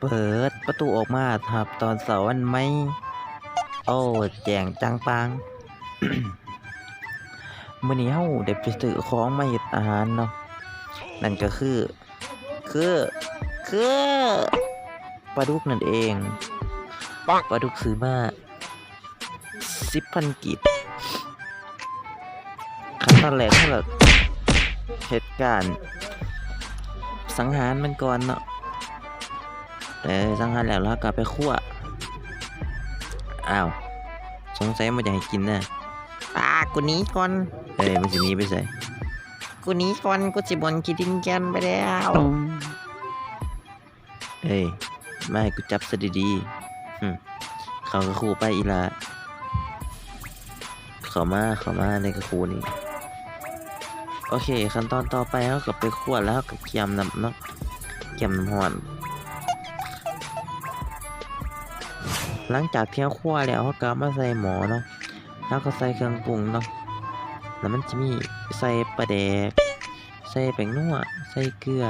เปิดประตูออกมาครับตอนเสาร์วันไหมโอ้แจงจังปัง มื้อนี้เฮาได้ไปซื้อของมาเฮ็ดอาหารเนาะนั่นก็คือคือปลาดุกนั่นเองปลาดุกซื้อมา10,000กีบขั้นตอนแรกเราก็เฮ็ดการสังหารมันก่อนเนาะสังหารแล้วเราก็ไปคั่วอ้าวสงสัยมันจะให้กินน่ะกูหนีก่อนมันสิหนีไปไสกูหนีก่อนกูสิบ่นขี้ดินแกนไปแล้วมาให้กูจับซะดีๆเขาก็คู่ไปอีหล่าเข้ามาในกระคูนี่โอเคขั้นตอนต่อไปเราก็ไปคั่วแล้วเราก็เคี่ยมน้ำเนาะเคี่ยมน้ำร้อนหลังจากที่เราคั่วแล้วเราก็เอามาใส่หม้อเนาะแล้วก็ใส่เครื่องปรุงเนาะแล้วมันจะมีใส่ปลาแดกใส่แป้งนัวใส่เกลือ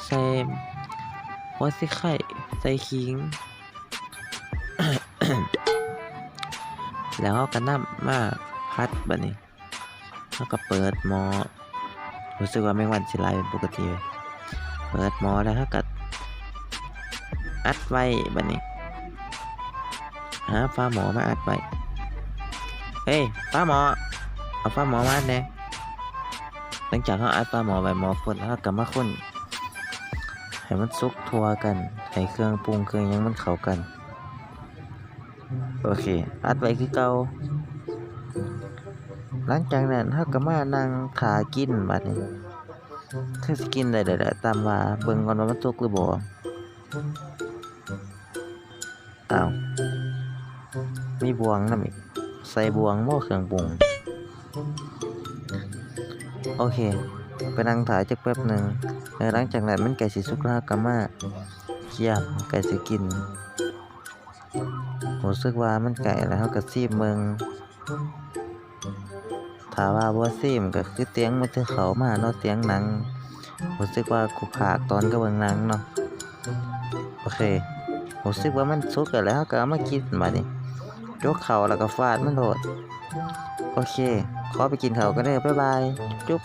ใส่หัวสิไข่ใส่ขิง แล้วเราก็นำมาพัดบัดนี้แล้วก็เปิดหม้อรู้สึกว่าแมงวันสิหลายเป็นปกติเลยเปิดหม้อแล้วเราก็อัดไว้บัดนี้หาฝาหม้อมาอัดไว้ฝาหม้อเอาฝาหม้อมาอัดแน่หลังจากเราอัดฝาหม้อไว้หม้อฝนแล้วเราก็มาคนให้มันสุกทั่วกันให้เครื่องปรุงเครื่องหยังมันเข้ากันโอเคอัดไว้คือเก่าหลังจากนั้นเราก็มานั่งท่ากินบัดนี้คือสิกินได้ตามว่าเบิ่งก่อนว่ามันสุกหรือบ่อ้าวมีบวงนำอีกใส่บวงบ่เครื่องปรุงโอเคไปนั่งถ่ายจักแป๊บหนึงหลังจากนั้นมันใกล้สิสุกแล้วก็มาเคี่ยมใกล้สิกินรู้สึกว่ามันใกล้แล้วเราก็ซีมเบิ่งถ้าว่าบ่ซีมก็คือเตียงมันจะเข้ามาเนาะเตียงหนังรู้สึกว่ากูพากตอนก็เบิ่งหนังเนาะโอเครู้สึกว่ามันสุกแล้วเราก็เอามากินบัดนี้ยกเข้าแล้วก็ฟาดมันโลดโอเคขอไปกินข้าวกันเด้อบ๊ายบายจุ๊บ